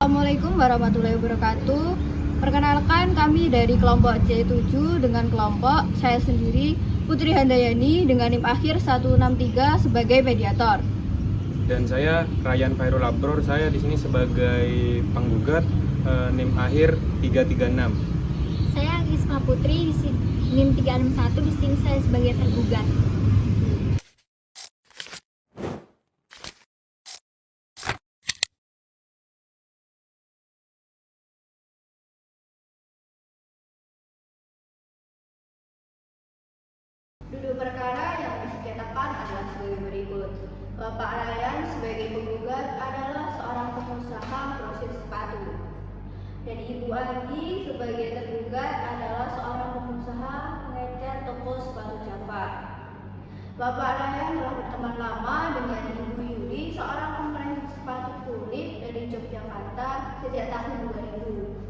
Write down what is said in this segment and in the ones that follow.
Assalamualaikum warahmatullahi wabarakatuh. Perkenalkan, kami dari kelompok C7 dengan kelompok saya sendiri Putri Handayani dengan NIM akhir 163 sebagai mediator. Dan saya Ryan Fairul Abror, saya di sini sebagai penggugat NIM akhir 336. Saya Gisma Putri di NIM 361, di sini saya sebagai tergugat. Duduk perkara yang disengketakan adalah sebagai berikut. Bapak Ryan sebagai penggugat adalah seorang pengusaha grosir sepatu. Dan Ibu Andi sebagai tergugat adalah seorang pengusaha pengecer toko sepatu Java. Bapak Ryan telah berteman lama dengan Ibu Yuli, seorang pengrajin sepatu kulit dari Yogyakarta sejak tahun 2000.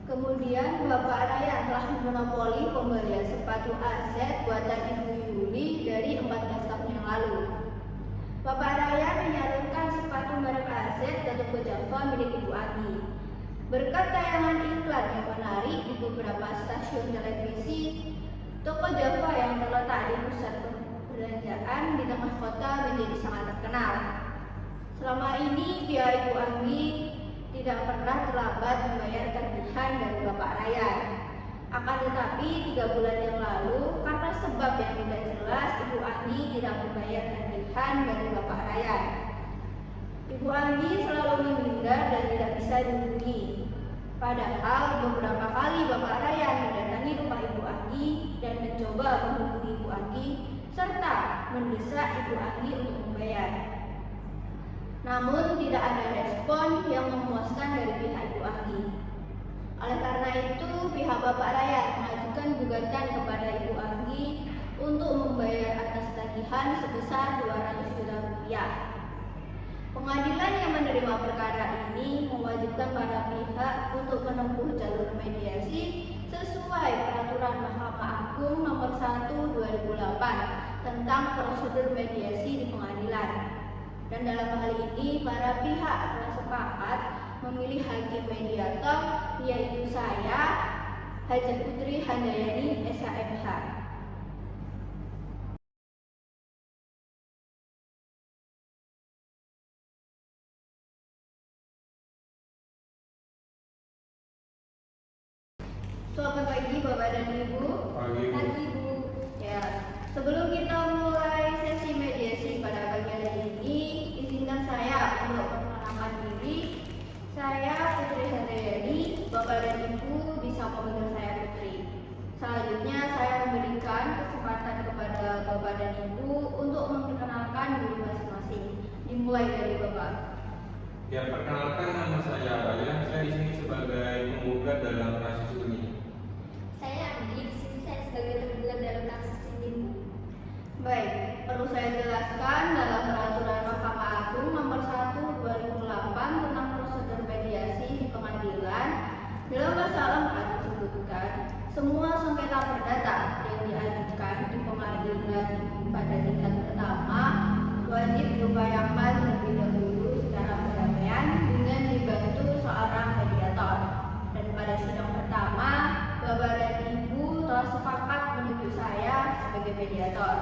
Kemudian Bapak Ryan telah memonopoli pembelian sepatu Arset buatan Ibu Yuli dari 14 tahun yang lalu. Bapak Ryan menyalurkan sepatu merek Arset ke toko Java milik Ibu Andi. Berkat tayangan iklan yang menarik di beberapa stasiun televisi, toko Java yang terletak di pusat perbelanjaan di tengah kota menjadi sangat terkenal. Selama ini pihak Ibu Andi tidak pernah terlambat membayar tagihan dari Bapak Ryan. Akan tetapi 3 bulan yang lalu, karena sebab yang tidak jelas, Ibu Andi tidak membayar tagihan dari Bapak Ryan. Ibu Andi selalu menghindar dan tidak bisa dihubungi. Padahal beberapa kali Bapak Ryan mendatangi rumah Ibu Andi dan mencoba menghubungi Ibu Andi serta mendesak Ibu Andi untuk membayar. Namun tidak ada respon yang memuaskan dari pihak Ibu Andi. Oleh karena itu, pihak Bapak Ryan mengajukan gugatan kepada Ibu Andi untuk membayar atas tagihan sebesar 200 juta rupiah. Pengadilan yang menerima perkara ini mewajibkan para pihak untuk menempuh jalur mediasi sesuai peraturan Mahkamah Agung nomor 1/2008 tentang prosedur mediasi di pengadilan. Dan dalam hal ini para pihak telah sepakat memilih hakim mediator, yaitu saya, Hajah Putri Handayani, SHMH. Selamat pagi Bapak dan Ibu. Pagi, Bu. Ya, sebelum kita mulai sesi mediasi pada pagi hari ini, izinkan saya untuk memperkenalkan diri. Saya Putri Handayani, Bapak dan Ibu bisa memanggil saya Putri. Selanjutnya saya memberikan kesempatan kepada Bapak dan Ibu untuk memperkenalkan diri masing-masing. Dimulai dari Bapak. Ya, perkenalkan, nama saya Ryan. Saya di sini sebagai penggugat dalam kasus ini. Saya Andi, di sini saya sebagai tergugat dalam kasus ini, Bu. Baik, perlu saya jelaskan dalam peraturan Mahkamah Agung nomor 1/2008 tentang prosedur mediasi di pengadilan. Dalam masalah disebutkan semua sengketa perdata yang diajukan di pengadilan pada tingkat pertama wajib diupayakan terlebih dahulu secara perdamaian dengan dibantu seorang mediator. Dan pada sidang pertama, Bapak dan Ibu telah sepakat menunjuk saya sebagai mediator.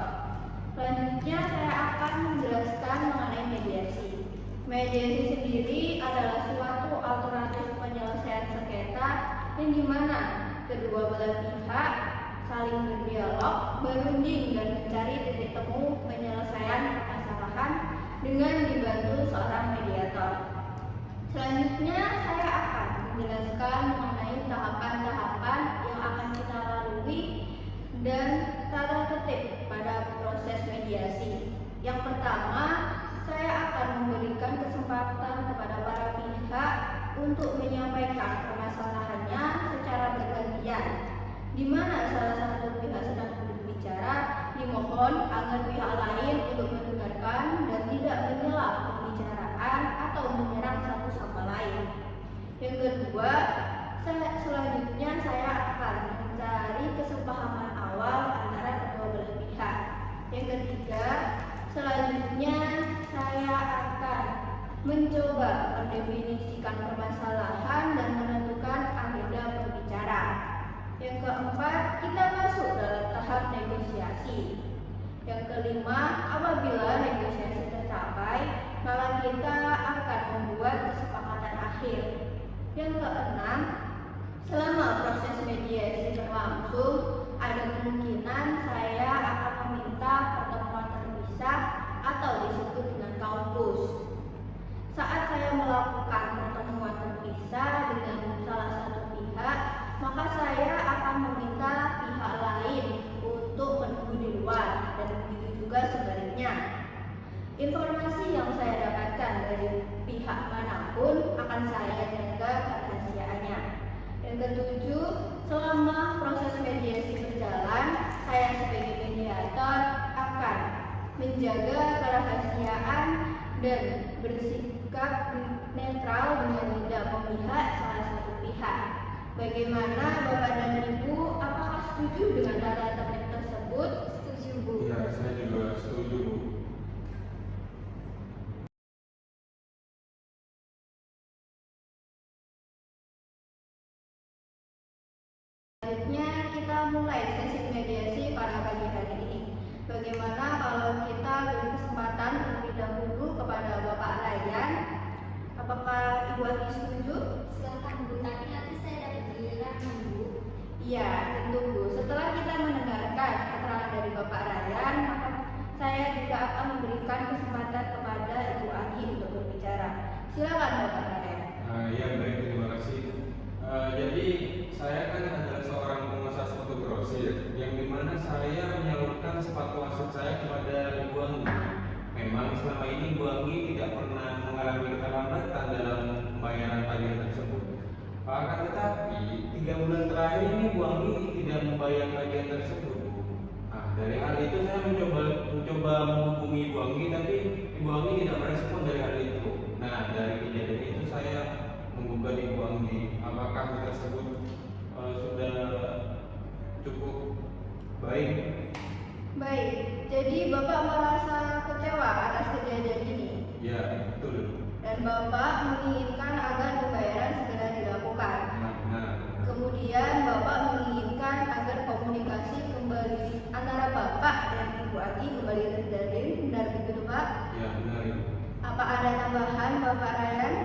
Selanjutnya saya akan menjelaskan mengenai mediasi. Mediasi sendiri adalah suatu alternatif penyelesaian sengketa yang dimana kedua belah pihak saling berdialog, berunding dan mencari titik temu penyelesaian permasalahan dengan dibantu seorang mediator. Selanjutnya saya akan menjelaskan mengenai tahapan-tahapan yang akan kita lalui dan tata tertib pada untuk menyampaikan permasalahannya secara bergantian, di mana salah satu pihak sedang berbicara, dimohon agar pihak lain untuk mendengarkan dan tidak menyela pembicaraan atau menyerang satu sama lain. Yang kedua, selanjutnya saya akan mencari kesepahaman awal antara kedua belah pihak. Yang ketiga, selanjutnya saya akan mencoba mendefinisikan permasalahan dan menentukan agenda pembicara. Yang keempat, kita masuk dalam tahap negosiasi. Yang kelima, apabila negosiasi tercapai, maka kita akan membuat kesepakatan akhir. Yang keenam, selama proses mediasi berlangsung, ada kemungkinan saya akan meminta pertemuan terpisah atau disebut dengan kampus. Saat saya melakukan pertemuan terpisah dengan salah satu pihak, maka saya akan meminta pihak lain untuk menunggu di luar, dan begitu juga sebaliknya. Informasi yang saya dapatkan dari pihak manapun akan saya jaga kerahasiaannya. Yang ketujuh, selama proses mediasi berjalan, saya sebagai mediator akan menjaga kerahasiaan dan bersikap netral dengan tidak memihak salah satu pihak. Bagaimana Bapak dan Ibu, apakah setuju dengan tata tertib tersebut? Setuju, Bu. Iya, saya juga setuju, Bu. Selanjutnya kita mulai sesi mediasi pada pagi hari ini. Bagaimana kalau kita beri kesempatan terlebih dahulu kepada Bapak Ryan? Apakah Ibu Adi setuju? Silakan, Bu, tapi nanti saya dapat giliran, Bu. Iya, tentu Bu. Setelah kita mendengarkan keterangan dari Bapak Ryan, maka saya juga akan memberikan kesempatan kepada Ibu Adi untuk berbicara. Silakan Bapak Ryan. Ya baik, terima kasih. Jadi saya kan adalah seorang pengusaha sepatu grosir yang dimana saya menyalurkan sepatu asli saya kepada Ibu Anggi. Memang selama ini Ibu Anggi tidak pernah mengalami keterlambatan dalam pembayaran tagihan tersebut. Akan tetapi 3 bulan terakhir ini Ibu Anggi tidak membayar tagihan tersebut. Nah, dari hal itu saya mencoba menghubungi Ibu Anggi, tapi Ibu Anggi tidak merespon dari hal itu. Nah, dari kejadian itu saya menggugat Ibu Anggi, apakah hal tersebut sudah cukup baik? Baik, jadi Bapak merasa kecewa atas kejadian ini. Ya, betul. Dan Bapak menginginkan agar pembayaran segera dilakukan. Nah. Kemudian Bapak menginginkan agar komunikasi kembali antara Bapak dan Ibu Adi kembali terjalin. Benar begitu Pak? Ya, benar. Apa ada tambahan Bapak Ryan?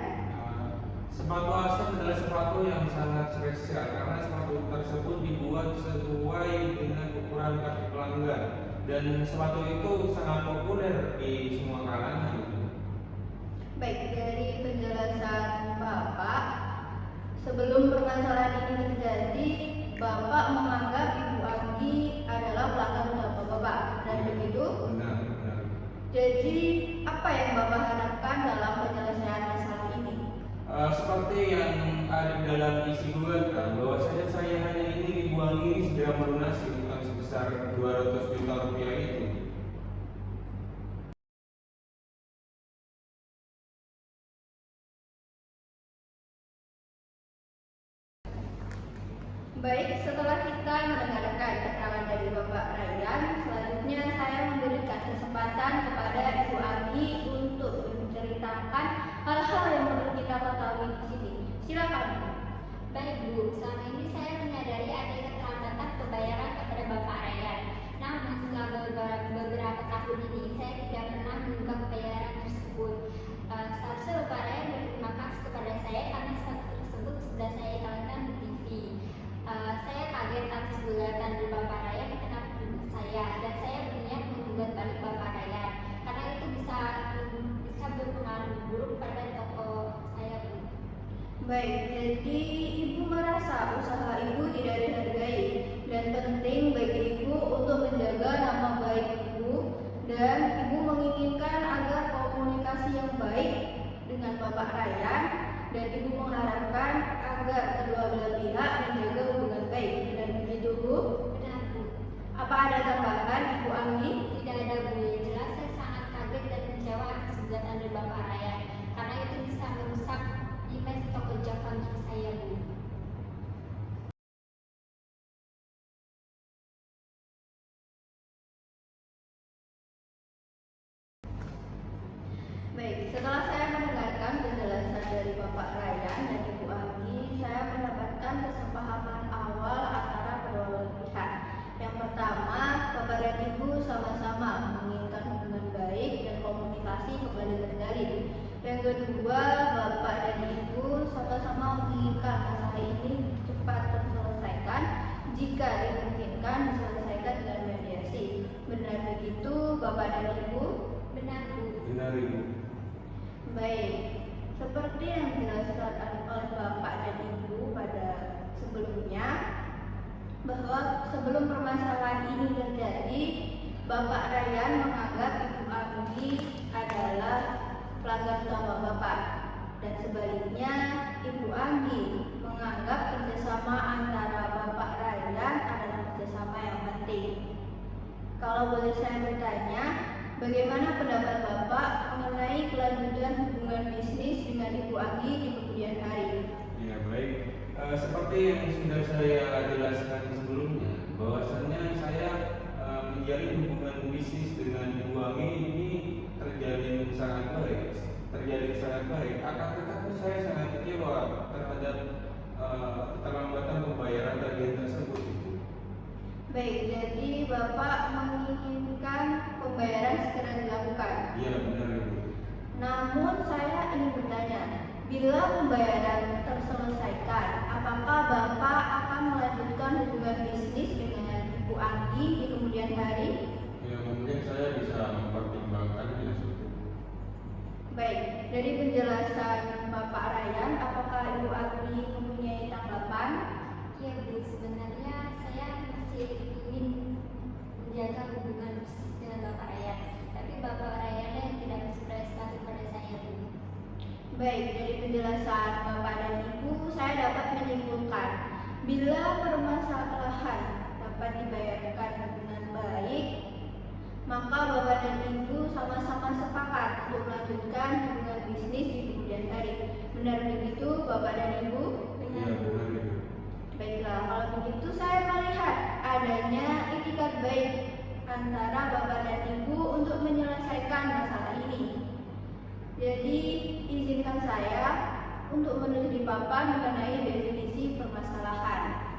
Sepatu asli adalah sepatu yang sangat spesial karena sepatu tersebut dibuat sesuai dengan ukuran kaki pelanggan, dan sepatu itu sangat populer di semua kalangan. Baik, dari penjelasan Bapak, sebelum permasalahan ini terjadi, Bapak menganggap Ibu Anggi adalah pelanggan utama Bapak, dan begitu? Benar. Jadi, apa yang Bapak harapkan dalam penyelesaian masalah ini? Seperti yang ada dalam isi gugatan, bahwasanya saya hanya ingin Ibu Anggi ini segera melunasi utang sebesar 200 juta rupiah itu. Baik, setelah kita mendengarkan keterangan dari Bapak Ryan, selanjutnya saya memberikan kesempatan kepada Ibu Anggi untuk menceritakan hal-hal yang perlu kita ketahui di sini. Silakan. Baik, Bu, selama ini saya menyadari ada keterlambatan pembayaran kepada Bapak Ryan. Namun selama beberapa tahun ini saya tidak pernah menunggak pembayaran tersebut. Seharusnya Bapak Ryan berterima kasih kepada saya karena sepatu tersebut sudah saya iklankan di TV. Saya kaget atas gugatan dari Bapak Ryan kenapa saya, dan saya berniat menggugat balik Bapak Ryan karena itu bisa berpengaruh buruk pada toko saya, Bu. Baik, jadi Ibu merasa usaha Ibu tidak dihargai dan penting bagi Ibu untuk menjaga nama baik Ibu, dan Ibu menginginkan agar komunikasi yang baik dengan Bapak Ryan dan Ibu mengharapkan agar kedua belah pihak menjaga hubungan baik. Benar begitu, Bu? Benar, Bu. Apa ada tambahan, Ibu Anggi? Tidak ada, Bu. Yang jelas saya sangat kaget dan kecewa atas gugatan dari Bapak Ryan, karena itu bisa merusak image toko Java untuk saya, Bu. Baik, setelah saya mendengarkan penjelasan dari Bapak Ryan dan Ibu Anggi, saya mendapatkan kesepahaman awal antara kedua belah pihak. Yang pertama, Bapak dan Ibu sama-sama menginginkan hubungan baik dan komunikasi kembali terjalin. Yang kedua, Bapak dan Ibu sama-sama menginginkan masalah ini cepat terselesaikan jika dimungkinkan diselesaikan dengan mediasi. Benar begitu, Bapak dan Ibu? Benar, Bu. Benar, Ibu. Baik, seperti yang dijelaskan oleh Bapak dan Ibu pada sebelumnya, bahwa sebelum permasalahan ini terjadi, Bapak Ryan menganggap Ibu Anggi adalah pelanggan utama Bapak, dan sebaliknya Ibu Anggi menganggap kerjasama antara Bapak Ryan adalah kerjasama yang penting. Kalau boleh saya bertanya, bagaimana pendapat Bapak mengenai kelanjutan hubungan bisnis dengan Ibu Anggi di kemudian hari? Ya, baik. Seperti yang sudah saya jelaskan sebelumnya, bahwasannya saya menjalin hubungan bisnis dengan Ibu Anggi ini terjalin sangat baik. Akan tetapi saya sangat kecewa terhadap keterlambatan pembayaran tagihan tersebut, Ibu. Baik, jadi Bapak menginginkan pembayaran segera dilakukan. Iya, benar, Ibu. Namun saya ingin bertanya, bila pembayaran terselesaikan, apakah Bapak akan melanjutkan hubungan bisnis dengan Ibu Anggi di kemudian hari? Ya, mungkin saya bisa mempertimbangkannya. Baik, dari penjelasan Bapak Ryan, apakah Ibu Anggi mempunyai tanggapan? Ya, Bu. Sebenarnya saya masih ingin menjaga hubungan bisnis dengan Bapak Ryan, tapi Bapak Ryan yang tidak berekspresi pada saya, Bu. Baik, dari penjelasan Bapak dan Ibu, saya dapat menyimpulkan bila permasalahan dapat dibayarkan dengan baik, maka Bapak dan Ibu sama-sama sepakat untuk melanjutkan hubungan bisnis di kemudian hari. Benar begitu, Bapak dan Ibu? Iya, benar, Ibu. Baiklah, kalau begitu saya melihat adanya itikat baik antara Bapak dan Ibu untuk menyelesaikan masalah ini. Jadi, izinkan saya untuk menulis di papan mengenai definisi permasalahan.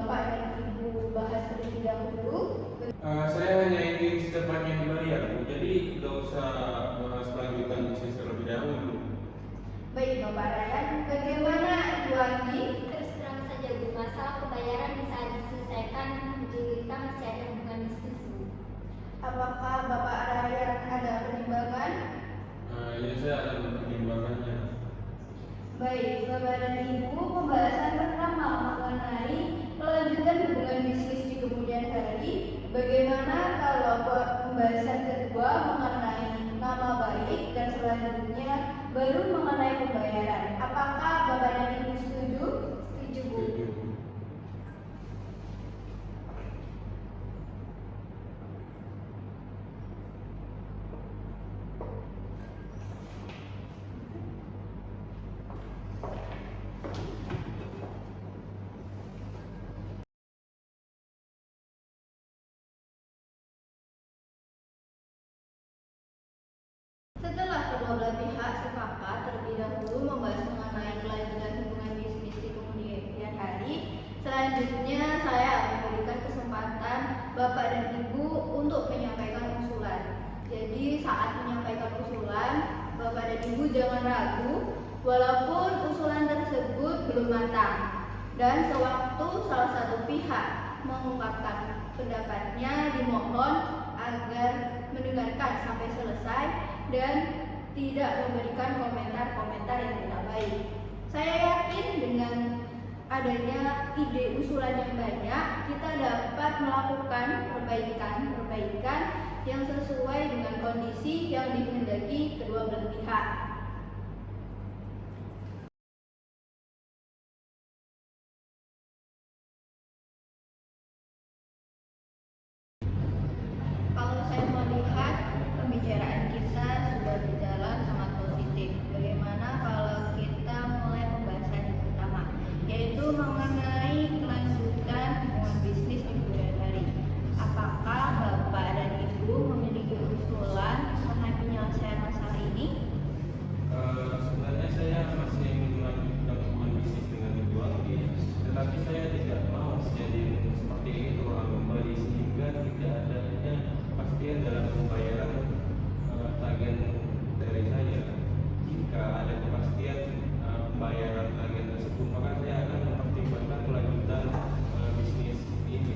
Bapak dan Ibu bahas terlebih dahulu? Saya hanya ingin secepatnya dibayar, Bu. Jadi tidak usah bahas kelanjutan bisnis terlebih dahulu. Baik Bapak Ryan, bagaimana Ibu Anggi? Terus terang saja Bu, masalah pembayaran bisa diselesaikan jika masih ada hubungan bisnis Bu. Apakah Bapak Ryan ada pertimbangan? Ya, saya akan mempertimbangkannya. Baik, Bapak dan Ibu, pembahasan pertama mengenai kelanjutan hubungan bisnis di kemudian hari. Bagaimana kalau pembahasan kedua mengenai nama baik dan selanjutnya baru mengenai pembayaran? Apakah Bapak dan Ibu setuju? Setuju Bu. Setuju. Setelah kedua belah pihak sepakat terlebih dahulu membahas mengenai kelanjutan hubungan bisnis di kemudian hari, selanjutnya saya akan memberikan kesempatan Bapak dan Ibu untuk menyampaikan usulan. Jadi saat menyampaikan usulan, Bapak dan Ibu jangan ragu, walaupun usulan tersebut belum matang. Dan sewaktu salah satu pihak mengungkapkan pendapatnya, dimohon agar mendengarkan sampai selesai dan tidak memberikan komentar-komentar yang tidak baik. Saya yakin dengan adanya ide usulan yang banyak, kita dapat melakukan perbaikan yang sesuai dengan kondisi yang dikehendaki kedua belah pihak. Kalau saya melihat pembicaraan kita sudah berjalan sangat positif. Bagaimana kalau kita mulai pembahasan yang pertama, yaitu mengenai kelanjutan hubungan bisnis di kemudian hari. Apakah Bapak dan Ibu memiliki usulan mengenai penyelesaian masalah ini? Sebenarnya saya masih ingin melanjutkan hubungan bisnis dengan Ibu Anggi, tetapi saya tidak mau kejadian seperti ini terulang kembali sehingga tidak adanya kepastian dalam pembayaran tagihan dari saya. Jika ada kepastian pembayaran tagihan tersebut, maka saya akan mempertimbangkan kelanjutan bisnis ini.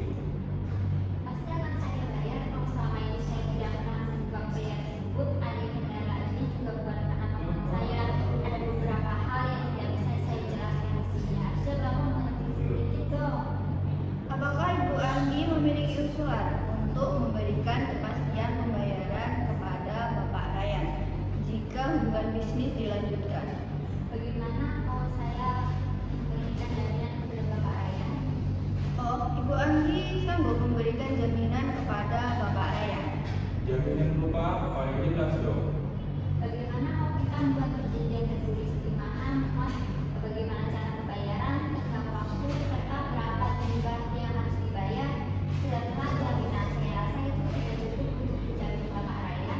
Pasti akan saya bayar kalau selama ini saya tidak pernah membuka bayar tersebut. Ada kendala ini juga bukan karena teman saya. Ada beberapa hal yang tidak bisa saya jelaskan di sini. Harusnya Bapak mengerti sedikit dong. Apakah Ibu Anggi memiliki usulan untuk memberikan kepastian pembayaran kepada Bapak Ryan jika hubungan bisnis dilanjutkan? Bagaimana kalau saya memberikan jaminan kepada Bapak Ryan? Oh, Ibu Anggi sanggup memberikan jaminan kepada Bapak Ryan. Jaminan berupa apa? Yang jelas dong. Bagaimana kalau kita membuat perjanjian tertulis di mana muat bagaimana cara pembayaran, tentang waktu, serta berapa jumlah yang harus dibayar. Setelah jaminan saya rasa itu sudah cukup untuk menjamin Bapak Ryan.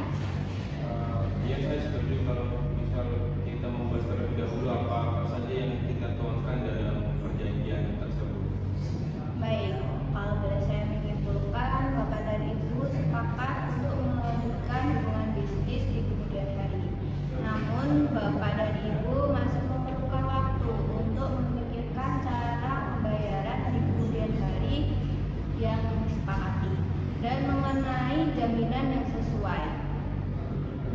Ya, saya setuju kalau misal kita membahas terlebih dahulu apa saja yang kita tuangkan dalam perjanjian tersebut. Baik, kalau boleh saya menyimpulkan, Bapak dan Ibu sepakat untuk melanjutkan hubungan bisnis di kemudian hari. Namun, Bapak dan Ibu masih memerlukan waktu untuk memikirkan cara pembayaran di kemudian hari yang disepakati dan mengenai jaminan yang sesuai.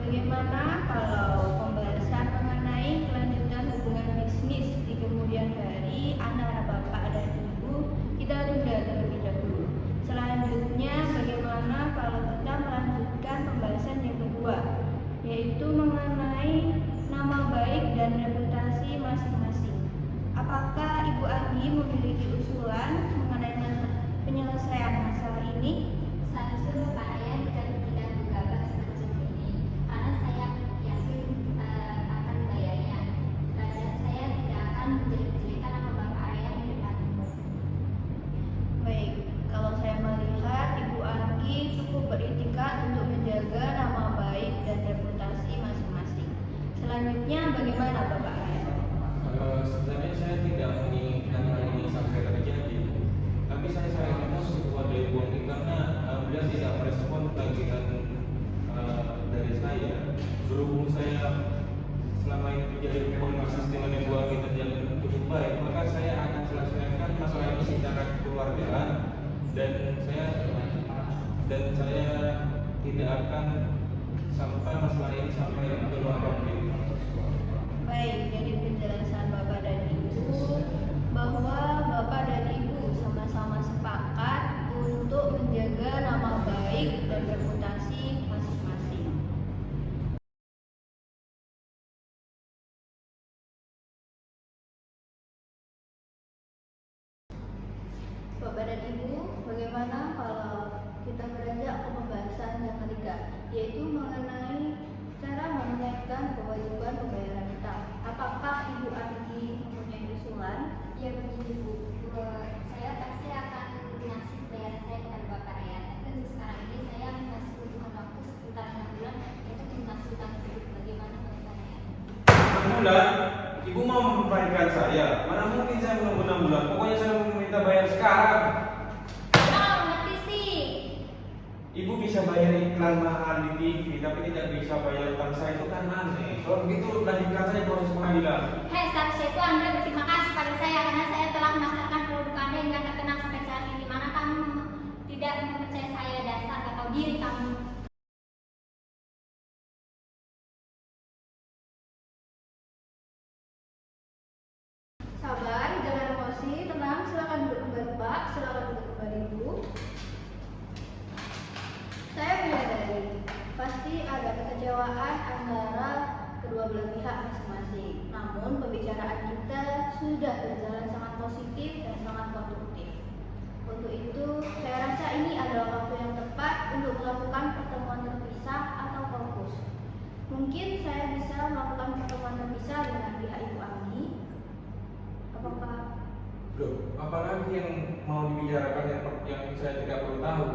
Bagaimana kalau pembahasan mengenai kelanjutan hubungan bisnis di kemudian hari antara Bapak dan Ibu kita tunda terlebih dahulu. Selanjutnya, bagaimana kalau kita melanjutkan pembahasan yang kedua, yaitu mengenai nama baik dan reputasi masing-masing. Apakah Ibu Anggi memiliki usulan mengenai penyelesaian masalah ini? Seharusnya Bapak Ryan tidak bergabah semacam ini, karena saya yakin akan bayarnya. Dan saya tidak akan menjelek-jelekan nama Bapak Ryan di depan umum. Baik, kalau saya melihat Ibu Anggi cukup beritikad untuk menjaga nama baik dan reputasi masing-masing. Selanjutnya bagaimana Bapak Ryan? Sebenarnya saya tidak menginginkan hal ini sampai terjadi, tapi saya sangat emosi kepada Ibu Anggi karena beliau tidak merespon tagihan dari saya. Berhubung saya selama ini menjadi hubungan bisnis dengan Ibu Anggi terjalin cukup baik, maka saya akan selesaikan masalah ini secara kekeluargaan dan saya tidak akan sampai masalah ini sampai ke luar konflik. Baik, dari penjelasan Bapak dan Ibu bahwa Bapak dan Ibu sama-sama sepakat untuk menjaga nama baik dan reputasi masing-masing. Bapak dan Ibu, bagaimana kalau kita beranjak ke pembahasan yang ketiga, yaitu mengenai cara menunaikan kewajiban pembayaran utang. Apakah Ibu Anggi mempunyai usulan? Ya begini Bu, saya pasti akan melunasi bayaran saya kepada Bapak Ryan. Dan sekarang ini saya masih membutuhkan waktu sekitar 6 bulan untuk melunasi utang tersebut. Bagaimana Bapak Ryan? 6 bulan? Ibu mau memperhatikan saya? Mana mungkin saya menunggu 6 bulan? Pokoknya saya meminta bayar sekarang. Oh, ngerti sih. Ibu bisa bayar iklan mahal di TV, tapi tidak bisa bayar utang saya, itu kan aneh. Kalau begitu lanjutkan saja proses pengadilan. Hei, seharusnya itu Anda berterima kasih pada saya karena saya telah memasarkan produk Anda hingga terkenal sampai saat ini. Mana kamu tidak mempercayai saya, dasar gak tahu diri kamu. Sabar, jangan emosi, tenang, silakan duduk kembali Pak, silakan duduk kembali Ibu. Saya menyadari pasti ada kekecewaan antara kedua belah pihak masing-masing. Namun pembicaraan kita sudah berjalan sangat positif dan sangat konstruktif. Untuk itu, saya rasa ini adalah waktu yang tepat untuk melakukan pertemuan terpisah atau fokus. Mungkin saya bisa melakukan pertemuan terpisah dengan pihak Ibu Anggi. Apakah Loh, apalagi yang mau dibicarakan yang saya tidak perlu tahu?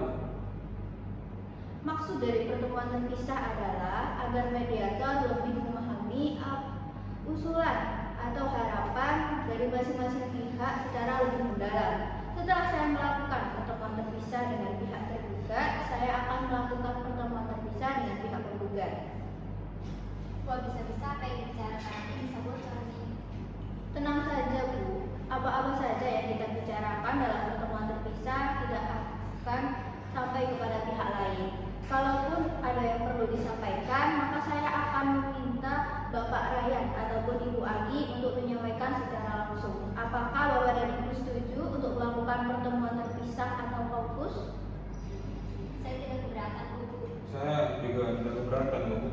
maksud dari pertemuan terpisah adalah agar mediator lebih memahami usulan atau harapan dari masing-masing pihak secara lebih mendalam. Setelah saya melakukan pertemuan terpisah dengan pihak tergugat, saya akan melakukan pertemuan terpisah dengan pihak penggugat. Wah, bisa-bisa apa yang dibicarakan nanti bisa bocor nih. Tenang saja Bu, apa-apa saja yang kita bicarakan dalam pertemuan terpisah tidak akan sampai kepada pihak lain. Kalaupun ada yang perlu disampaikan, maka saya akan meminta Bapak Ryan ataupun Ibu Anggi untuk menyampaikan secara langsung. Apakah Bapak dan Ibu setuju untuk melakukan pertemuan terpisah atau fokus? Saya tidak keberatan Bu. Saya juga tidak keberatan, Bu.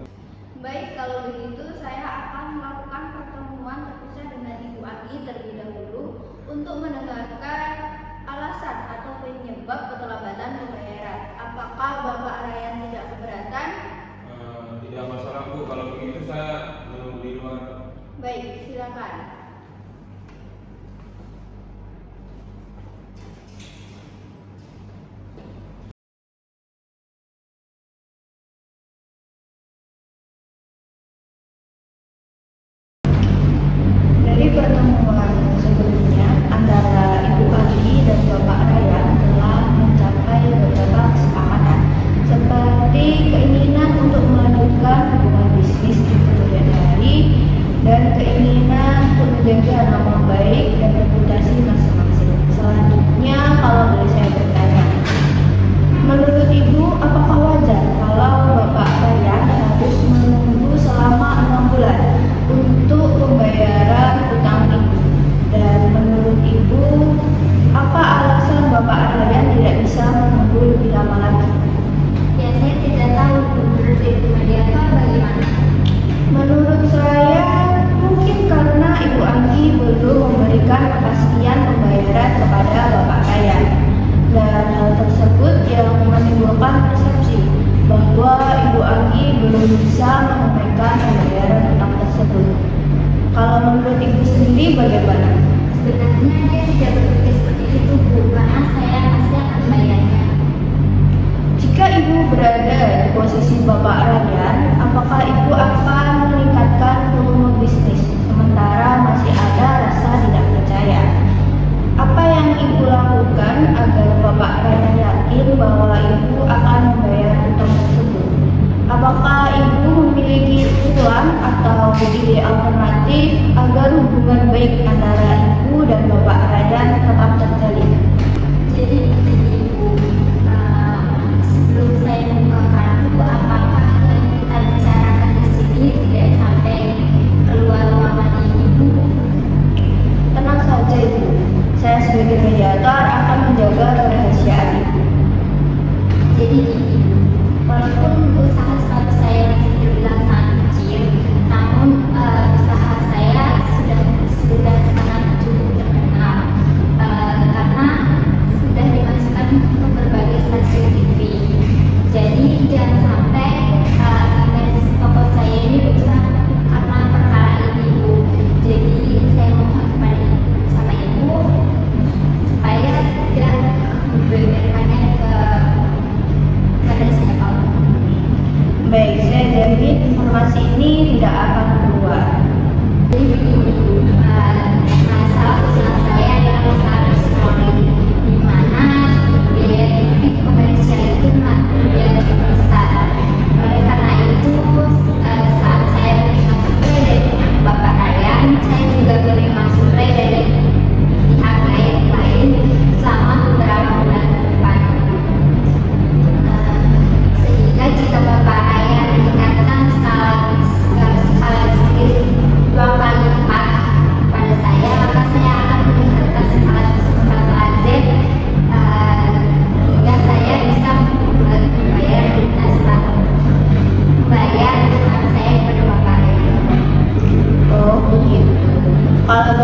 Baik, kalau begitu saya akan melakukan pertemuan terpisah dengan Ibu Anggi terlebih dahulu untuk mendengarkan alasan atau penyebab keterlambatan pembayaran. Apakah Bapak Ryan tidak keberatan? Tidak masalah Bu, kalau begitu saya menunggu di luar. Baik, silakan. Dari pertemuan sebelumnya antara Ibu Anggi dan Bapak Ryan telah mencapai beberapa kesepakatan seperti keinginan untuk melanjutkan hubungan bisnis di kemudian hari dan keinginan untuk menjaga nama baik dan reputasi masing-masing. Selanjutnya, kalau boleh saya bertanya, menurut Ibu apakah wajar kalau Bapak Ryan harus menunggu selama 6 bulan untuk pembayaran utang Ibu? Dan menurut Ibu, apa alasan Bapak Ryan tidak bisa menunggu lebih lama lagi? Ya, saya tidak tahu menurut Ibu mediator bagaimana. Menurut saya, mungkin karena Ibu Anggi belum memberikan kepastian pembayaran kepada Bapak Ryan. Dan hal tersebut yang menimbulkan persepsi bahwa Ibu Anggi belum bisa menunaikan pembayaran utang tersebut. Kalau menurut Ibu sendiri bagaimana? Sebenarnya dia tidak berpikir seperti itu Bu, karena saya pasti akan membayarnya. Jika Ibu berada di posisi Bapak Ryan, apakah Ibu akan meningkatkan volume bisnis sementara masih ada rasa tidak percaya? Apa yang Ibu lakukan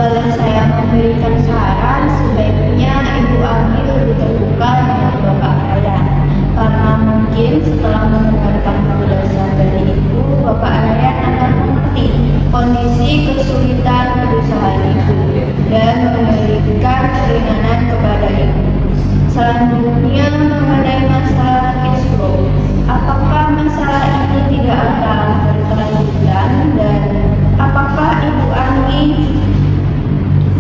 boleh saya memberikan saran, sebaiknya Ibu Anggi lebih terbuka dengan Bapak Ryan. Karena mungkin setelah mendengarkan penjelasan dari Ibu, Bapak Ryan akan mengerti kondisi kesulitan perusahaan Ibu dan memberikan keringanan kepada Ibu. Selanjutnya mengenai masalah cash flow. Apakah masalah ini tidak akan berkelanjutan dan apakah Ibu Anggi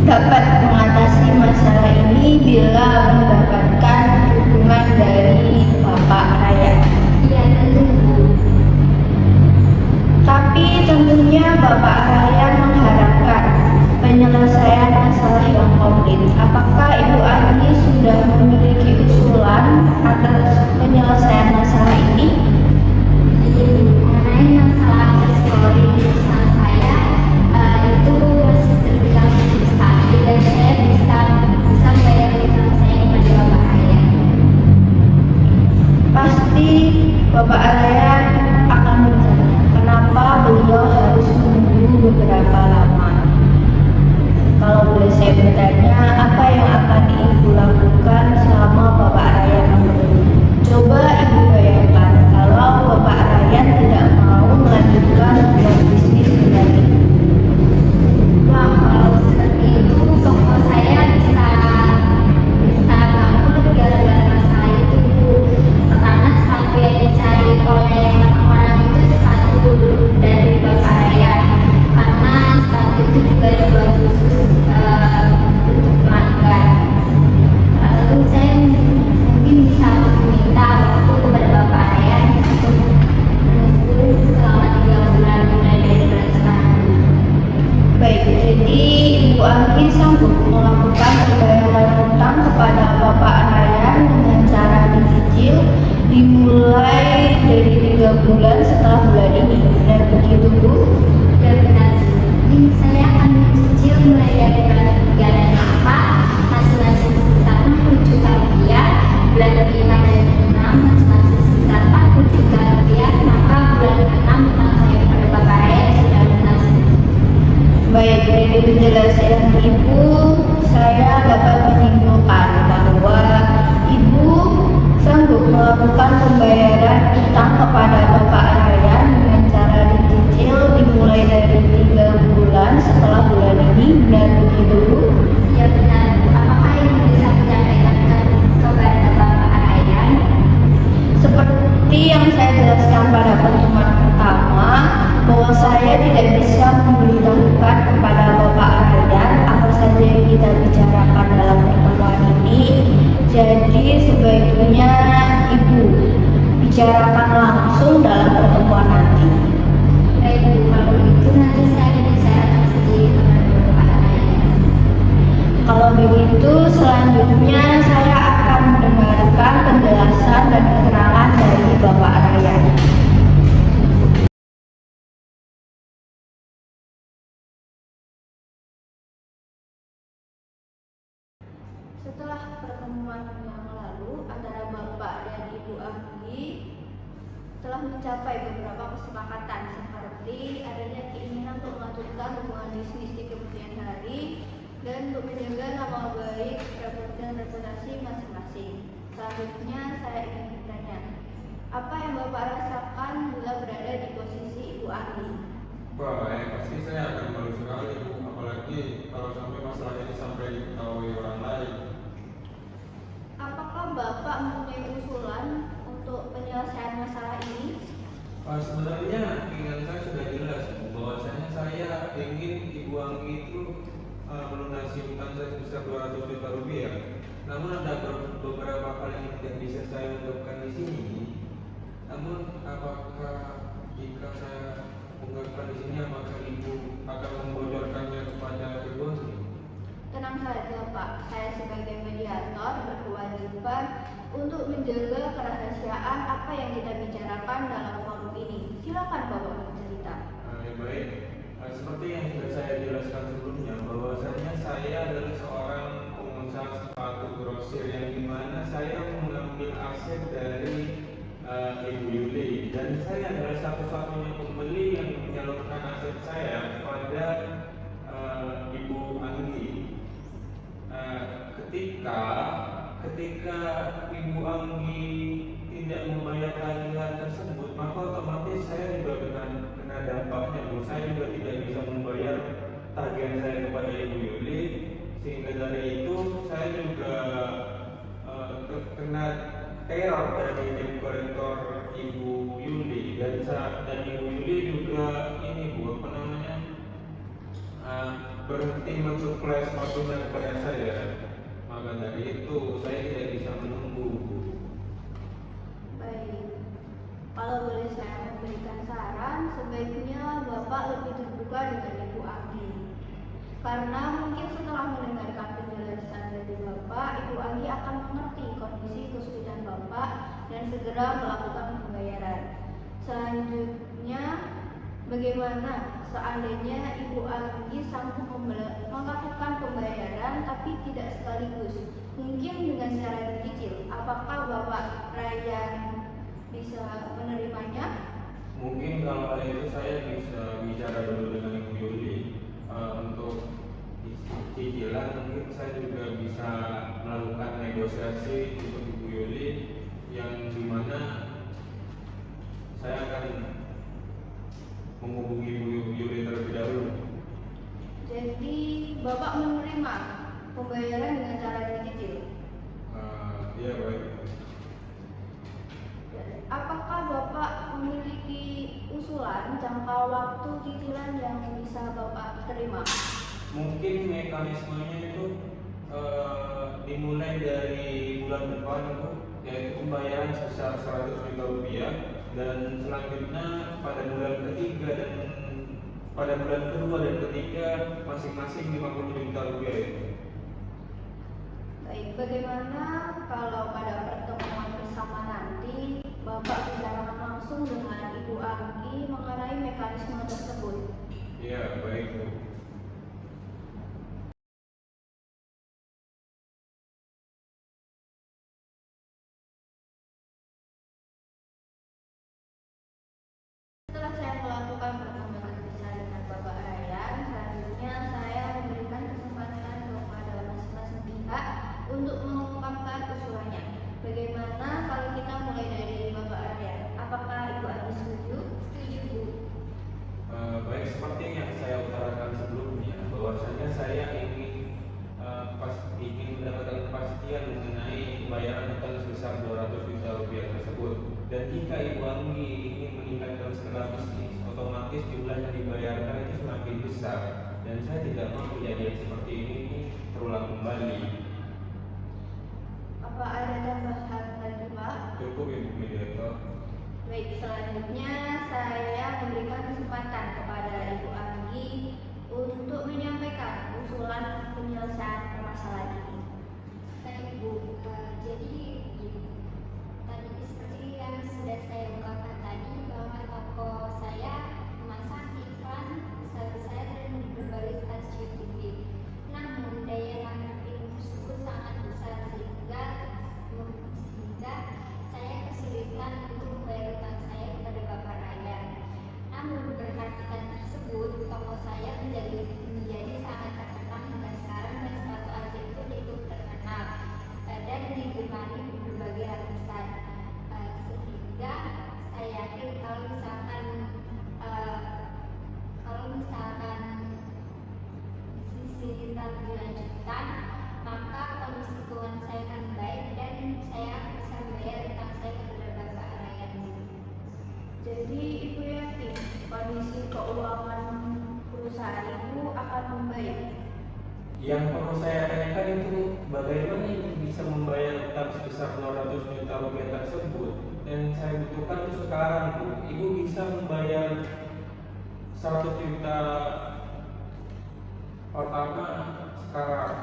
dapat mengatasi masalah ini bila mendapatkan dukungan dari Bapak Ryan? Iya, tentu Bu. Tapi tentunya Bapak Ryan mengharapkan penyelesaian masalah yang komplit. Apakah Ibu Anggi sudah memiliki usulan atas penyelesaian masalah ini? Iya Bu, mengenai masalah cash flow di perusahaan saya itu masih terbilang cukup stabil dan saya bisa membayar utang saya kepada Bapak Ryan. Pasti Bapak Ryan akan bertanya, kenapa beliau harus menunggu beberapa lama? Kalau boleh saya bertanya, apa yang akan Ibu lakukan selama Bapak Ryan menunggu? Coba Ibu bayangkan kalau Bapak Ryan tidak mau melanjutkan hubungan bisnis dengan Ibu. Wah, kalau seperti itu toko saya bisa bangkrut gara-gara masalah itu Bu. Karena sepatu yang dicari oleh orang-orang itu sepatu dari Bapak Ryan. Karena sepatu itu juga dibuat khusus untuk pelanggan. Lalu saya mungkin bisa meminta waktu kepada Bapak Ryan untuk menunggu selama 3 bulan mulai dari bulan sekarang. Baik, jadi Ibu Anggi sanggup melakukan pembayaran hutang kepada Bapak Ryan dengan cara dicicil dimulai dari 3 bulan setelah bulan ini. Benar begitu, Bu? Ya benar. Ini saya akan mencicil mulai dari bulan 3 dan 4 masing-masing sebesar 60 juta rupiah, bulan 5 dan 6 masing-masing sebesar 40 juta rupiah, maka bulan 6 utang saya kepada Bapak Ryan sudah lunas. Baik, dari penjelasan Ibu, saya dapat menyimpulkan bahwa Ibu sanggup melakukan pembayaran utang kepada Bapak Ryan dengan cara dicicil dimulai dari 3 bulan setelah bulan ini. Benar begitu, Bu? Ya benar. Apakah Ibu bisa menyampaikan kepada Bapak Ryan? Seperti yang saya jelaskan pada pertemuan pertama, bahwa saya tidak bisa memberitahukan kepada Bapak Ryan apa saja yang kita bicarakan dalam pertemuan ini. Jadi sebaiknya Ibu bicarakan langsung dalam pertemuan nanti. Baik Bu, kalau begitu nanti saya akan bicarakan sendiri kepada Bapak Ryan. Kalau begitu, selanjutnya saya akan mendengarkan penjelasan dan keterangan dari Bapak Ryan. Setelah pertemuan yang lalu antara Bapak dan Ibu Anggi telah mencapai beberapa kesepakatan seperti adanya keinginan untuk melanjutkan hubungan bisnis di kemudian hari dan untuk menjaga nama baik dan reputasi masing-masing. Selanjutnya saya ingin bertanya, apa yang Bapak rasakan bila berada di posisi Ibu Anggi? Wah, yang pasti saya akan malu sekali, Bu. Apalagi kalau sampai masalah ini sampai diketahui orang lain. Apakah Bapak mempunyai usulan untuk penyelesaian masalah ini? Sebenarnya keinginan saya sudah jelas, Bu, bahwasanya saya ingin Ibu Anggi itu melunasi utang saya sebesar 200 juta rupiah. Namun ada beberapa hal yang tidak bisa saya ungkapkan di sini. Namun apakah jika saya ungkapkan di sini, apakah Ibu akan membocorkannya kepada Ibu Anggi? Tenang saja Pak, saya sebagai mediator berkewajiban untuk menjaga kerahasiaan apa yang kita bicarakan dalam forum ini. Silakan Bapak bercerita. Baik, seperti yang sudah saya jelaskan sebelumnya, bahwasanya saya adalah seorang pengusaha sepatu grosir yang dimana saya mengambil aset dari Ibu Yuli, dan saya adalah satu-satunya pembeli yang menyalurkan aset saya kepada Ibu Anggi. ketika Ibu Anggi tidak membayar tagihan tersebut, maka otomatis saya juga kena dampaknya, Bu. Saya juga tidak bisa membayar tagihan saya kepada Ibu Yuli, sehingga dari itu saya juga kena teror dari tim korektor Ibu Yuli, dan Ibu Yuli juga ini, Bu, apa namanya, berhenti mensuplai sepatunya kepada saya. Maka dari itu saya tidak bisa menunggu, Bu. Baik, kalau boleh saya memberikan saran, sebaiknya Bapak lebih terbuka dengan Ibu Anggi. Karena mungkin setelah mendengarkan penjelasan dari Bapak, Ibu Anggi akan mengerti kondisi kesulitan Bapak dan segera melakukan pembayaran. Selanjutnya, bagaimana seandainya Ibu Anggi sanggup melakukan pembayaran tapi tidak sekaligus, mungkin dengan cara dicicil? Apakah Bapak Ryan bisa menerimanya? Mungkin kalau hal itu saya bisa bicara dulu dengan Ibu Yuli. Untuk cicilan mungkin saya juga bisa melakukan negosiasi untuk Ibu Yuli, yang dimana saya akan menghubungi Ibu Yuli terlebih dahulu. Jadi Bapak menerima pembayaran dengan cara dicicil? Iya, baik. Apakah Bapak memiliki usulan jangka waktu cicilan yang bisa Bapak terima? Mungkin mekanismenya itu dimulai dari bulan depan, Bu, yaitu pembayaran sebesar 100 juta rupiah, dan selanjutnya pada bulan ketiga dan pada bulan kedua dan ketiga masing-masing 50 juta rupiah itu. Baik, bagaimana kalau pada pertemuan bersama nanti Bapak bicarakan langsung dengan Ibu Anggi mengenai mekanisme tersebut? Iya, baik, Bu. Setelah saya melakukan pertemuan besar dengan Bapak Ryan, selanjutnya saya memberikan kesempatan kepada masing-masing pihak untuk mengungkapkan usulannya. Bagaimana kalau kita mulai dari Bapak Ryan? Apakah Ibu Anggi setuju? Setuju, Bu. Baik, seperti yang saya utarakan sebelumnya, bahwasanya saya ingin mendapatkan kepastian mengenai pembayaran hutang sebesar 200 juta rupiah tersebut. Dan jika Ibu Anggi ingin meningkatkan skala bisnis, otomatis jumlah yang dibayarkan itu semakin besar, dan saya tidak mau kejadian seperti ini terulang kembali. Apa ada tambahan lagi, Pak? Cukup, Ibu Mediator. Baik, selanjutnya saya memberikan kesempatan kepada Ibu Anggi untuk menyampaikan usulan penyelesaian permasalahan ini. Baik, Bu. Jadi begini. Tadi seperti yang sudah saya ungkapkan tadi, bahwa toko saya memasang iklan besar-besar dan berbagai stasiun TV. Namun daya marketing tersebut sangat besar sehingga saya kesulitan untuk membayar utang saya kepada Bapak Ryan. Namun berkat iklan tersebut, toko saya menjadi sangat terkenal hingga sekarang, dan sepatu Arjun pun ikut terkenal dan digemari berbagai lapisan, sehingga saya yakin kalau misalkan bisnis kita dilanjutkan, maka kondisi keuangan saya akan baik dan saya bisa membayar utang saya kepada Bapak Ryan. Jadi Ibu yakin kondisi keuangan perusahaan Ibu akan membaik? Yang perlu saya tanyakan itu bagaimana Ibu bisa membayar utang sebesar 200 juta rupiah tersebut, dan saya butuhkan itu sekarang, Bu. Ibu bisa membayar 100 juta pertama sekarang.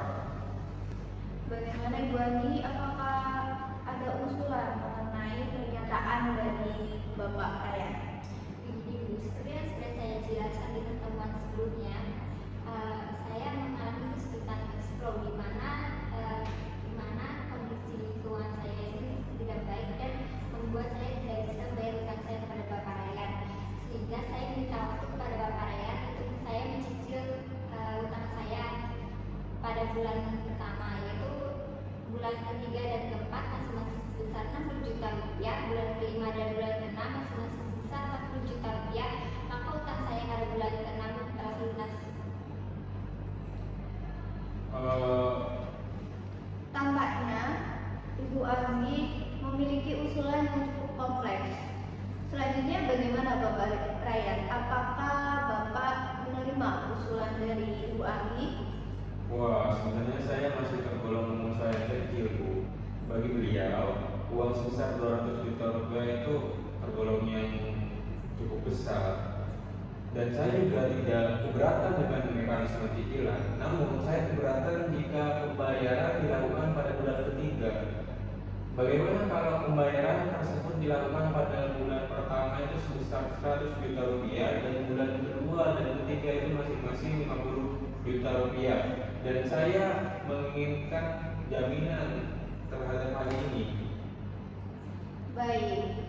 Bagaimana Ibu Anggi? Apakah ada usulan mengenai pernyataan dari Bapak Ryan? Begini, Bu, seperti yang sudah saya jelaskan di pertemuan sebelumnya, saya mengalami kesulitan cash flow di mana kondisi keuangan saya ini tidak baik dan membuat saya tidak bisa membayar utang saya kepada Bapak Ryan, sehingga saya minta waktu kepada Bapak Ryan untuk saya mencicil utang saya pada bulan pertama, yaitu bulan ketiga dan keempat masing-masing sebesar 60 juta rupiah, bulan kelima dan bulan keenam masing-masing sebesar 40 juta rupiah, maka utang saya pada bulan keenam telah lunas. Tampaknya Ibu Anggi memiliki usulan yang cukup kompleks. Selanjutnya bagaimana Bapak Ryan? Apakah Bapak menerima usulan dari Ibu Anggi? Wah, sebenarnya saya masih tergolong pengusaha yang kecil, Bu. Bagi beliau, uang sebesar 200 juta rupiah itu tergolong yang cukup besar. Dan saya juga tidak keberatan dengan mekanisme cicilan. Namun, saya keberatan jika pembayaran dilakukan pada bulan ketiga. Bagaimana kalau pembayaran tersebut dilakukan pada bulan pertama itu sebesar 100 juta rupiah dan bulan kedua dan ketiga itu masing-masing 50 juta rupiah. Dan saya menginginkan jaminan terhadap hal ini. Baik,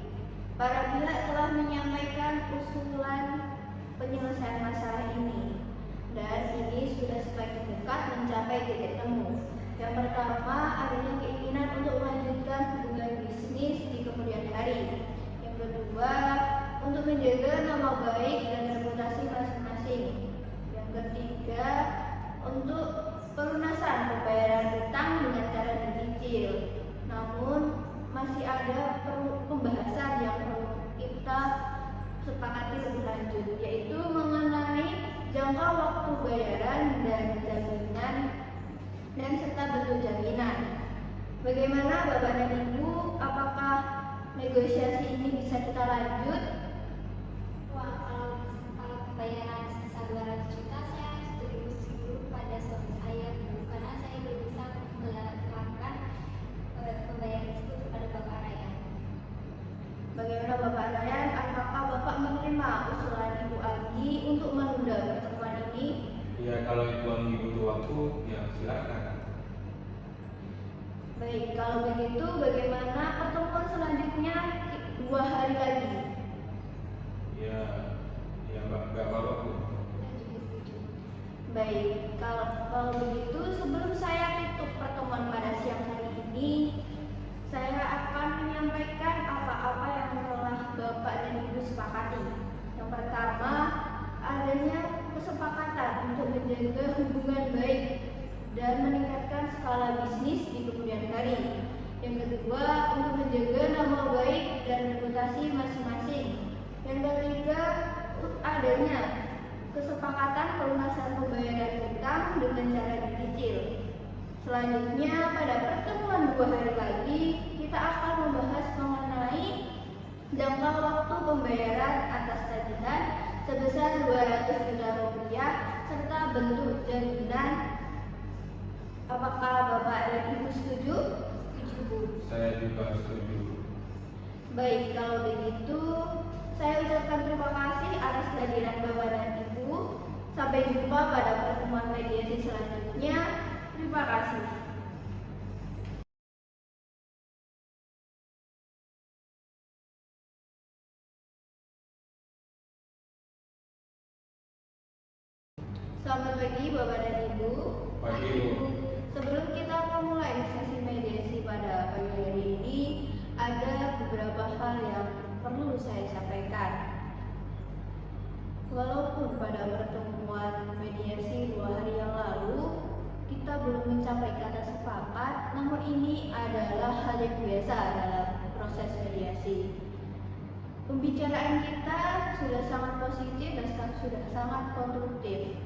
para pihak telah menyampaikan usulan penyelesaian masalah ini, dan ini sudah semakin dekat mencapai titik temu. Yang pertama, adanya keinginan untuk melanjutkan hubungan bisnis di kemudian hari. Yang kedua, untuk menjaga nama baik dan reputasi masing-masing. Yang ketiga, untuk pelunasan pembayaran hutang dengan cara dicicil. Namun masih ada pembahasan yang perlu kita sepakati lebih lanjut, yaitu mengenai jangka waktu bayaran dan jaminan dan serta bentuk jaminan. Bagaimana Bapak dan Ibu? Apakah negosiasi ini bisa kita lanjut? Wah, kalau pembayaran sebesar 200 juta saya harus berdiskusi dulu pada suami saya, Bu, karena saya belum bisa melakukan pembayaran tersebut kepada Bapak Ryan. Bagaimana Bapak Ryan? Apakah Bapak menerima usulan Ibu Anggi untuk menunda pertemuan ini? Ya, kalau Ibu Anggi butuh waktu, ya silakan. Baik, kalau begitu bagaimana pertemuan selanjutnya 2 hari lagi? Ya nggak apa-apa, Bu. Saya juga setuju. Baik, kalau begitu sebelum saya tutup pertemuan pada siang hari ini, saya akan menyampaikan apa-apa yang telah Bapak dan Ibu sepakati. Yang pertama, adanya kesepakatan untuk menjaga hubungan baik dan meningkatkan skala bisnis di kemudian hari. Yang kedua, untuk menjaga nama baik dan reputasi masing-masing. Yang ketiga, adanya kesepakatan pelunasan pembayaran hutang dengan cara dicicil. Selanjutnya, pada pertemuan 2 hari lagi, kita akan membahas mengenai jangka waktu pembayaran atas tagihan sebesar 200 juta rupiah serta bentuk jaminan. Apakah Bapak dan Ibu setuju? Setuju, Bu. Saya juga setuju. Baik, kalau begitu saya ucapkan terima kasih atas kehadiran Bapak dan Ibu. Sampai jumpa pada pertemuan mediasi selanjutnya. Terima kasih. Selamat pagi Bapak dan Ibu. Pagi, Bu. Sebelum kita memulai sesi mediasi pada pagi hari ini, ada beberapa hal yang perlu saya sampaikan. Walaupun pada pertemuan mediasi 2 hari yang lalu kita belum mencapai kata sepakat, namun ini adalah hal yang biasa dalam proses mediasi. Pembicaraan kita sudah sangat positif dan sudah sangat konstruktif.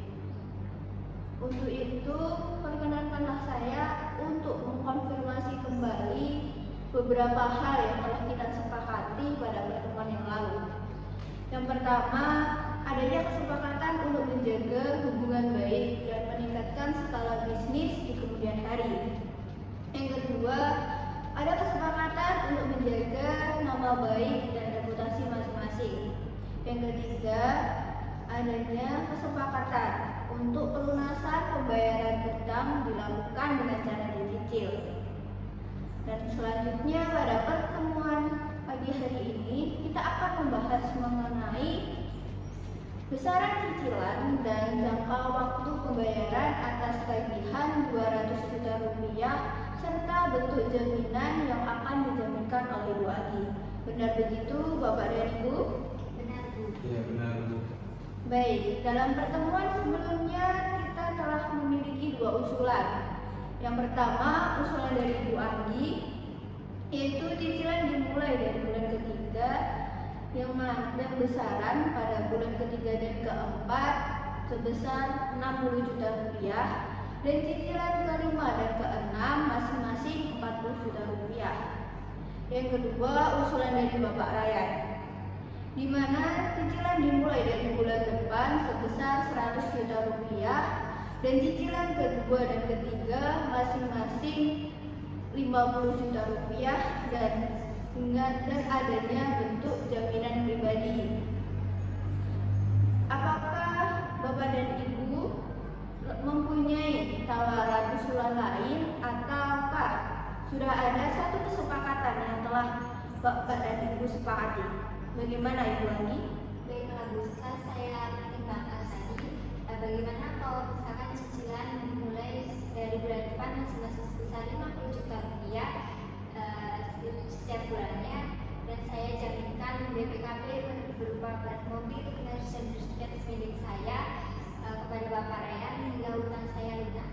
Untuk itu, perkenankanlah saya untuk mengkonfirmasi kembali beberapa hal yang telah kita sepakati pada pertemuan yang lalu. Yang pertama, adanya kesepakatan untuk menjaga hubungan baik dan meningkatkan skala bisnis di kemudian hari. Yang kedua, ada kesepakatan untuk menjaga nama baik dan reputasi masing-masing. Yang ketiga, adanya kesepakatan untuk pelunasan pembayaran hutang dilakukan dengan cara dicicil. Dan selanjutnya pada pertemuan pagi hari ini kita akan membahas mengenai besaran cicilan dan jangka waktu pembayaran atas tagihan 200 juta rupiah serta bentuk jaminan yang akan dijaminkan oleh Ibu Agi. Benar begitu Bapak dan Ibu? Benar, Bu. Iya benar Bu. Baik, dalam pertemuan sebelumnya kita telah memiliki dua usulan. Yang pertama, usulan dari Ibu Agi, yaitu cicilan dimulai dari bulan ketiga yang besaran pada bulan ketiga dan keempat sebesar 60 juta rupiah, dan cicilan kelima dan keenam masing-masing 40 juta rupiah. Yang kedua, usulan dari Bapak Ryan, di mana cicilan dimulai dari bulan depan sebesar 100 juta rupiah, dan cicilan kedua dan ketiga masing-masing 50 juta rupiah, dan adanya bentuk jaminan pribadi. Apakah Bapak dan Ibu mempunyai tawaran usulan lain, ataukah sudah ada satu kesepakatan yang telah Bapak dan Ibu sepakati? Bagaimana Ibu Agi? Baiklah Bu, setelah saya pertimbangkan tadi, bagaimana kalau misalkan cicilan dimulai dari bulan depan masing-masing sebesar 50 juta rupiah setiap bulannya, dan saya jaminkan BPKB berupa plat mobil dan sertifikat milik saya kepada Bapak Ryan hingga hutang saya lunas.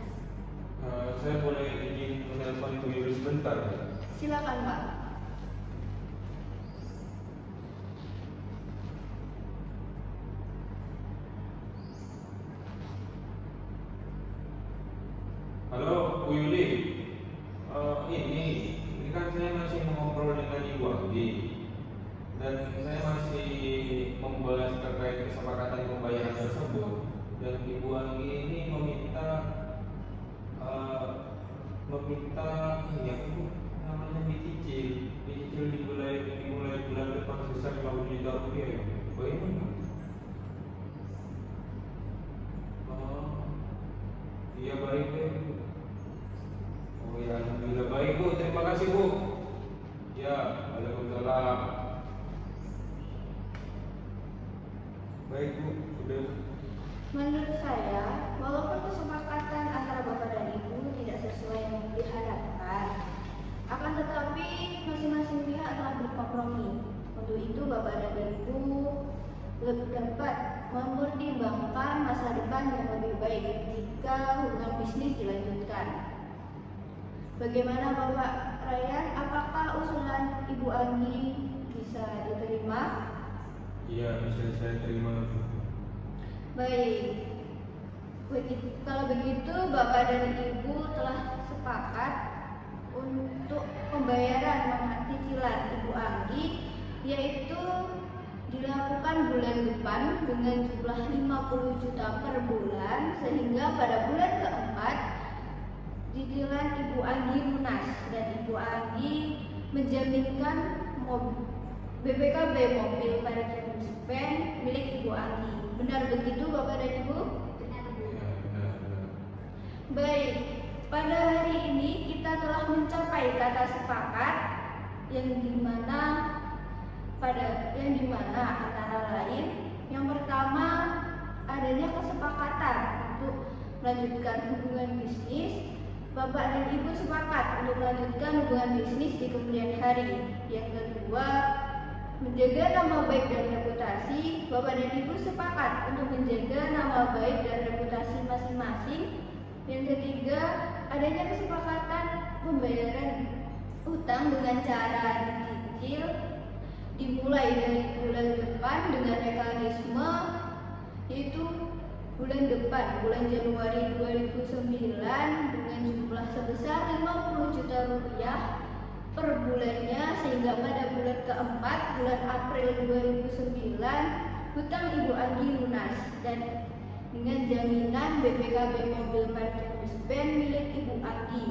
Saya boleh izin menelpon Ibu Yuli sebentar? Silakan Pak. Halo Bu Yuli, ini kan saya masih mengobrol dengan Ibu Agi, dan saya masih membahas terkait kesepakatan pembayaran tersebut, dan Ibu Agi ini meminta ini apa Bu namanya, dicicil dimulai bulan depan sebesar 50 juta rupiah ya. Bagaimana? Iya baik Bu. Oh ya, alhamdulillah baik Bu. Terima kasih Bu. Ya, waalaikumsalam. Baik Bu, sudah. Menurut saya, walaupun kesepakatan antara Bapak dan Ibu tidak sesuai yang diharapkan, akan tetapi masing-masing pihak telah berkompromi. Untuk itu Bapak dan Ibu dapat mempertimbangkan masa depan yang lebih baik jika hubungan bisnis dilanjutkan. Bagaimana Bapak Ryan? Apakah usulan Ibu Agi bisa diterima? Iya, bisa saya terima Bu. Baik. Kalau begitu Bapak dan Ibu telah sepakat untuk pembayaran cicilan Ibu Agi, yaitu dilakukan bulan depan dengan jumlah 50 juta per bulan, sehingga pada bulan keempat cicilan Ibu Agi lunas dan Ibu Agi menjaminkan BPKB mobil Mercedes-Benz milik Ibu Agi. Benar begitu Bapak dan Ibu? Benar Bu. Ya, benar. Baik, pada hari ini kita telah mencapai kata sepakat yang dimana antara lain yang pertama adanya kesepakatan untuk melanjutkan hubungan bisnis. Bapak dan Ibu sepakat untuk melanjutkan hubungan bisnis di kemudian hari. Yang kedua, menjaga nama baik dan reputasi. Bapak dan Ibu sepakat untuk menjaga nama baik dan reputasi masing-masing. Yang ketiga, adanya kesepakatan pembayaran utang dengan cara dicicil dimulai dari bulan depan dengan mekanisme yaitu bulan depan, bulan Januari 2009 dengan jumlah sebesar 50 juta rupiah per bulannya, sehingga pada bulan keempat, bulan April 2009, hutang Ibu Agi lunas dan dengan jaminan BPKB mobil Mercedes-Benz milik Ibu Agi.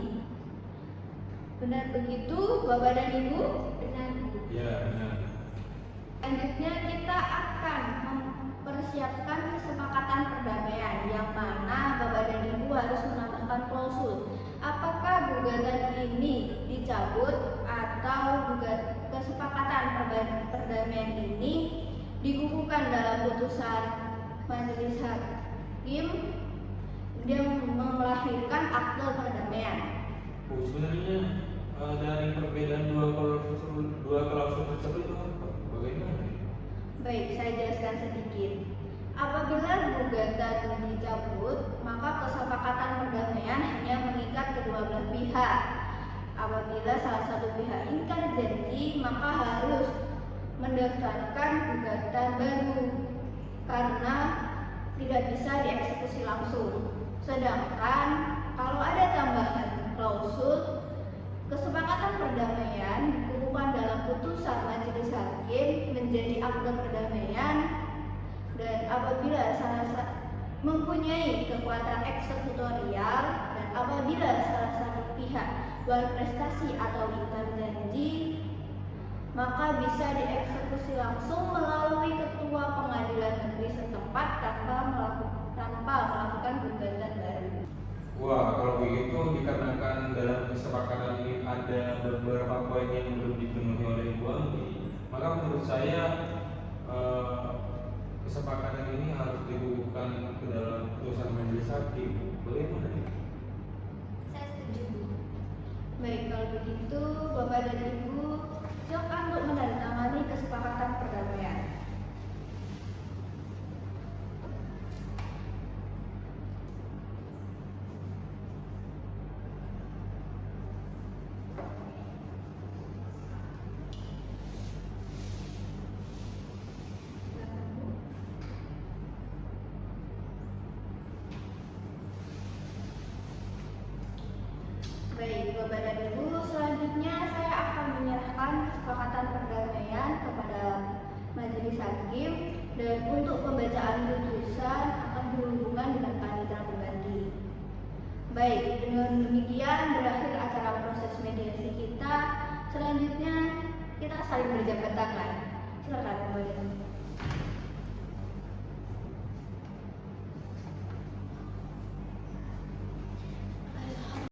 Benar begitu Bapak dan Ibu? Benar Bu. Ya, benar. Selanjutnya kita akan mempersiapkan kesepakatan perdamaian, yang mana Bapak dan Ibu harus menambahkan klausul. Apakah gugatan ini dicabut atau kesepakatan perdamaian ini dikukuhkan dalam putusan majelis hakim yang melahirkan akte perdamaian. sebenarnya dari perbedaan dua klausul tersebut itu apa? Bagaimana? Baik, saya jelaskan sedikit. Apabila gugatan dicabut, maka kesepakatan perdamaian hanya mengikat kedua belah pihak. Apabila salah satu pihak ingkar janji, maka harus mendaftarkan gugatan baru karena tidak bisa dieksekusi langsung. Sedangkan kalau ada tambahan klausul, kesepakatan perdamaian dikukuhkan dalam putusan majelis hakim menjadi akte perdamaian, dan apabila mempunyai kekuatan eksekutorial dan apabila salah satu pihak berprestasi atau ingkar janji, maka bisa dieksekusi langsung melalui ketua pengadilan negeri setempat tanpa melakukan gugatan baru. Wah, kalau begitu dikarenakan dalam kesepakatan ini ada beberapa poin yang belum dipenuhi oleh Ibu Anggi, maka menurut saya kesepakatan ini harus dibukukan ke dalam putusan majelis hakim. Bagaimana? Saya setuju, Bu. Baik, kalau begitu Bapak dan Ibu silakan untuk menandatangani kesepakatan perdamaian. Baik, Bapak dan Ibu, selanjutnya saya akan menyerahkan kesepakatan perdamaian kepada majelis hakim, dan untuk pembacaan putusan akan dihubungkan dengan panitera pengganti. Baik, dengan demikian berakhir acara proses mediasi kita. Selanjutnya kita saling berjabat tangan. Silakan, Bapak dan Ibu.